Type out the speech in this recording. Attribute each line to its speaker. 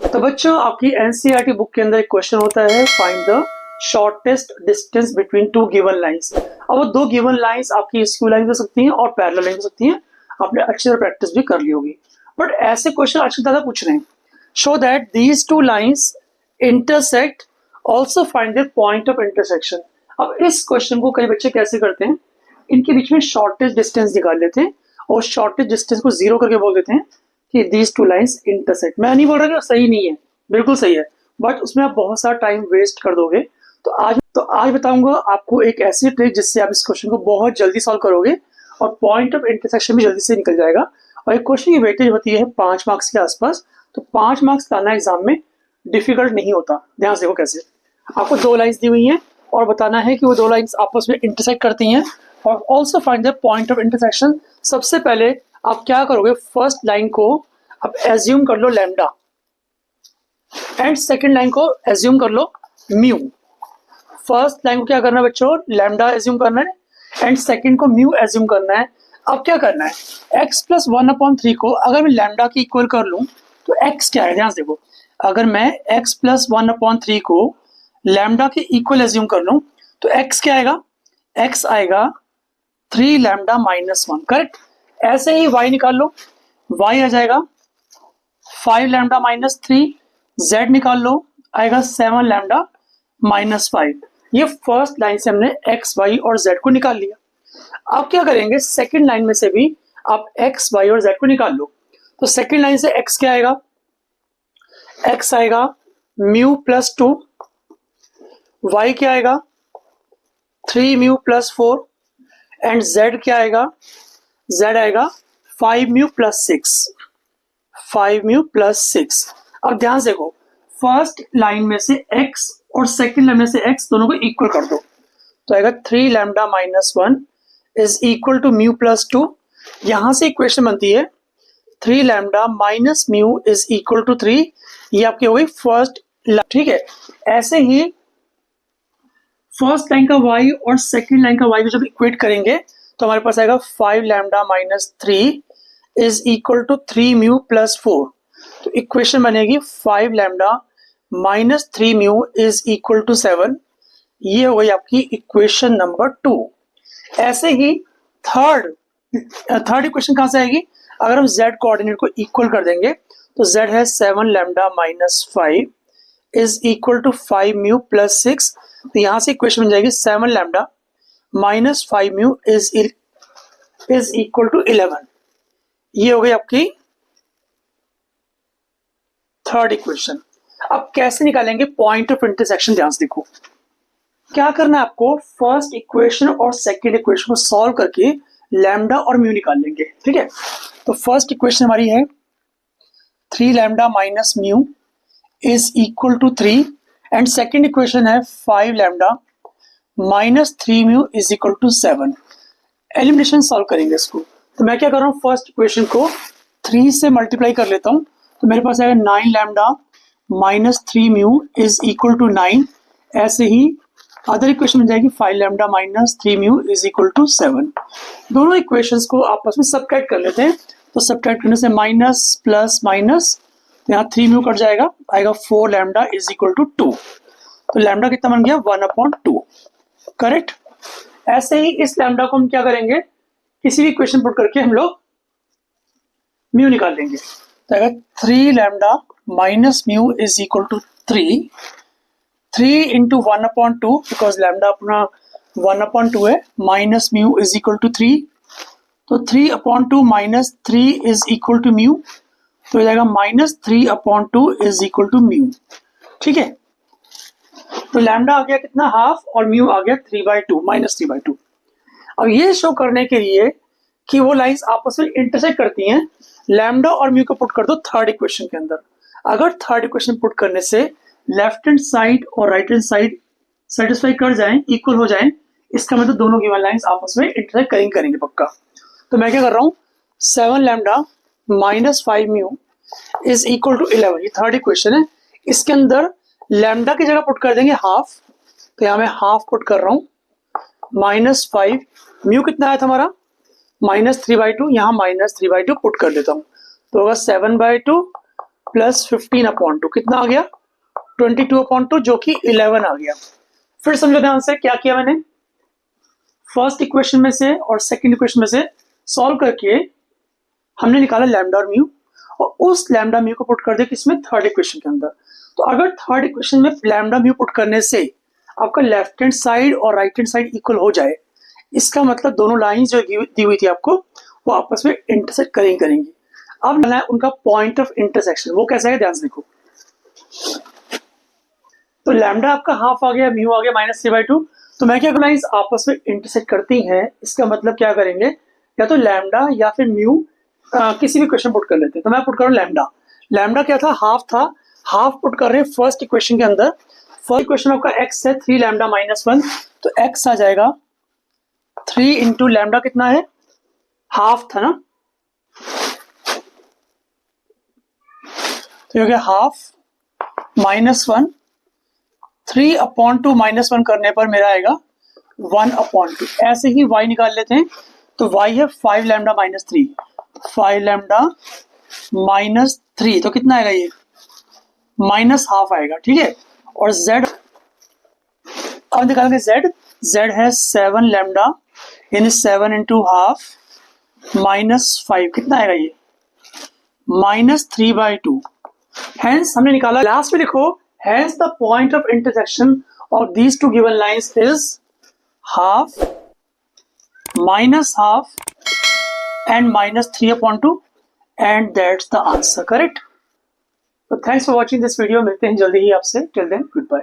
Speaker 1: तो बच्चों आपकी एनसीईआरटी बुक के अंदर एक क्वेश्चन होता है, find the shortest distance between two given lines. अब वो दो गिवन लाइंस आपकी स्क्यू लाइन हो सकती हैं और पैरेलल लाइन हो सकती हैं। आपने अच्छे से प्रैक्टिस भी कर ली होगी, बट ऐसे क्वेश्चन आजकल ज्यादा पूछ रहे हैं। Show that these two lines intersect, also find the point of intersection. अब इस क्वेश्चन को कई बच्चे कैसे करते हैं, इनके बीच में शॉर्टेस्ट डिस्टेंस निकाल लेते हैं और शॉर्टेस्ट डिस्टेंस को जीरो करके बोल देते हैं कि दीज टू लाइंस इंटरसेक्ट। मैं नहीं बोल रहा कि सही नहीं है, बिल्कुल सही है, बट उसमें आप बहुत सारा टाइम वेस्ट कर दोगे। तो आज बताऊंगा आपको एक ऐसी ट्रिक जिससे आप इस क्वेश्चन को बहुत जल्दी सॉल्व करोगे और पॉइंट ऑफ इंटरसेक्शन भी जल्दी से निकल जाएगा। और एक क्वेश्चन की वेटेज होती है 5 मार्क्स के आसपास, तो 5 मार्क्स लाना एग्जाम में डिफिकल्ट नहीं होता। ध्यान से देखो कैसे। आपको दो लाइंस दी हुई हैं और बताना है कि वो दो लाइंस आपस में इंटरसेक्ट करती हैं और also find the point of intersection. सबसे पहले आप क्या करोगे, फर्स्ट लाइन को आप एज्यूम कर लो लैम्डा एंड सेकंड लाइन को एज्यूम कर लो म्यू। फर्स्ट लाइन को क्या करना है बच्चों, लैम्डा एज्यूम करना है एंड सेकंड को म्यू एज्यूम करना है। अब क्या करना है, x प्लस 1/3 को अगर मैं लैम्डा की इक्वल कर लूं तो x क्या है, ध्यान से देखो। अगर मैं x प्लस 1/3 को लैम्डा के इक्वल एज्यूम कर लूं तो x क्या आएगा, x आएगा 3 लैम्डा माइनस 1। करेक्ट। ऐसे ही y निकाल लो, y आ जाएगा 5 लैम्डा माइनस 3। z निकाल लो, आएगा 7 लैम्डा माइनस 5। ये फर्स्ट लाइन से हमने x, y और z को निकाल लिया। अब क्या करेंगे, सेकंड लाइन में से भी आप x, y और z को निकाल लो। तो सेकंड लाइन से x क्या आएगा, x आएगा म्यू प्लस 2, y क्या आएगा 3 म्यू प्लस 4 एंड z क्या आएगा, z आएगा 5 म्यू प्लस 6, 5 म्यू प्लस 6। अब ध्यान से देखो, फर्स्ट लाइन में से x और सेकंड लाइन में से x दोनों को इक्वल कर दो तो आएगा 3 lambda minus 1 is equal to mu plus 2। यहां से इक्वेशन बनती है 3 lambda minus mu is equal to 3। ये आपकी हो गई फर्स्ट लाइन। ठीक है। ऐसे ही फर्स्ट लाइन का y और सेकंड लाइन का y को जब इक्वेट करेंगे तो हमारे पास आएगा 5 lambda minus 3 is equal to 3 mu plus 4। तो इक्वेशन बनेगी 5 lambda minus 3 mu is equal to 7। ये हो गई आपकी इक्वेशन नंबर 2। ऐसे ही थर्ड इक्वेशन कहां से आएगी, अगर हम z कोऑर्डिनेट को इक्वल कर देंगे तो z है 7 lambda minus 5 is equal to 5 mu plus 6। तो यहां से इक्वेशन बन जाएगी 7 lambda minus 5 mu is equal to 11। ये हो गई आपकी थर्ड इक्वेशन। अब कैसे निकालेंगे पॉइंट ऑफ इंटरसेक्शन, ध्यान से देखो। क्या करना है आपको, फर्स्ट इक्वेशन और सेकंड इक्वेशन को सॉल्व करके लैम्डा और म्यू निकाल लेंगे। ठीक है। तो फर्स्ट इक्वेशन हमारी है 3 lambda minus mu is equal to 3 and second equation है 5 lambda minus 3 mu is equal to 7। Elimination solve करेंगे इसको। तो मैं क्या कर रहा हूँ, फर्स्ट इक्वेशन को 3 से मल्टीप्लाई कर लेता हूँ तो मेरे पास आएगा 9 lambda minus 3 mu is equal to 9। ऐसे ही अदर इक्वेशन बन जाएगी 5 lambda minus 3 mu is equal to 7। दोनों इक्वेशंस को आपस में सबट्रैक्ट कर लेते हैं। तो सबट्रैक्ट करने से माइनस प्लस माइनस, तो यहाँ 3 म्यू कट जाएगा, आएगा 4 लैम्डा इज इक्वल टू 2। तो लैम्डा कितना बन गया, 1/2। करेक्ट। ऐसे ही इस लैम्डा को हम क्या करेंगे, किसी भी इक्वेशन पुट करके हम लोग म्यू निकाल लेंगे। तो आएगा 3 lambda minus mu is equal to 3 into 1/2 because lambda अपना 1/2 है, minus mu is equal to 3। तो 3/2 minus 3 is equal to mu, तो हो जाएगा minus 3/2 is equal to mu. ठीक है। तो लैम्डा आ गया कितना, हाफ, और म्यू आ गया 3/2 माइनस 3/2। अब ये शो करने के लिए कि वो लाइंस आपस में इंटरसेक्ट करती हैं, लैम्डा और म्यू को पुट कर दो थर्ड इक्वेशन के अंदर। अगर थर्ड इक्वेशन पुट करने से लेफ्ट हैंड साइड और राइट हैंड साइड सेटिस्फाई कर जाएं, इक्वल हो जाएं, इसका मतलब दोनों गिवन लाइंस आपस में इंटरसेक्ट करेंगे पक्का। तो मैं क्या कर रहा हूँ, 7 lambda minus 5 mu is equal to 11। ये थर्ड इक्वेशन है। इसके अंदर लैम्डा की जगह पुट कर देंगे हाफ, तो यहाँ मैं हाफ पुट कर रहा हूँ, माइनस 5 म्यू कितना आया था हमारा, माइनस 3/2, यहाँ माइनस 3/2 पुट कर देता हूँ तो होगा 7/2 प्लस 15/2 कितना आ गया 22/2 जो कि 11 आ गया। फिर समझो ध्यान से क्या किया मैंने, फर्स्ट इक्वेशन में से और सेकंड इक्वेशन में से सॉल्व करके हमने निकाला लैम्डा और म्यू, और उस लैम्डा म्यू को पुट कर दिया किसमें, थर्ड इक्वेशन के अंदर। तो अगर थर्ड इक्वेशन में लैम्डा म्यू पुट करने से आपका लेफ्ट हैंड साइड और राइट हैंड साइड इक्वल हो जाए, इसका मतलब दोनों लाइंस जो दी हुई थी आपको वो आपस में इंटरसेक्ट करेंगी। अब लेना है उनका पॉइंट ऑफ इंटरसेक्शन, वो कैसा है ध्यान से देखो। तो लैम्डा आपका हाफ आ गया, म्यू आ गया -3/2। तो मैं क्या करूँ, लाइंस आपस में इंटरसेक्ट करती हैं, इसका मतलब क्या करेंगे, या तो लैम्डा या फिर म्यू किसी भी क्वेश्चन पुट कर लेते हैं। तो मैं पुट करूँ लैम्डा, लैम्डा क्या था, हाफ था, हाफ पुट कर रहे हैं फर्स्ट इक्वेशन के अंदर। फर्स्ट इक्वेशन आपका x है 3 लैम्डा -1, तो x आ जाएगा 3 इंटू लैम्डा कितना है, हाफ था ना, तो हो गया हाफ -1, 3/2 -1 करने पर मेरा आएगा 1/2। ऐसे ही y निकाल लेते हैं, तो y है 5 लैम्डा -3, 5 लैम्डा -3, तो कितना आएगा ये -हाफ आएगा, ठीक है। और z अब निकालेंगे z है 7 लैम्डा यानी 7 इंटू हाफ -5, कितना आएगा ये -3/2। हेंस हमने निकाला, लास्ट में लिखो, hence the point of intersection of these two given lines is half -half and -3/2 and that's the answer, correct. तो thanks for watching this video, मिलते हैं जल्दी ही आपसे, टिल देन गुड बाय।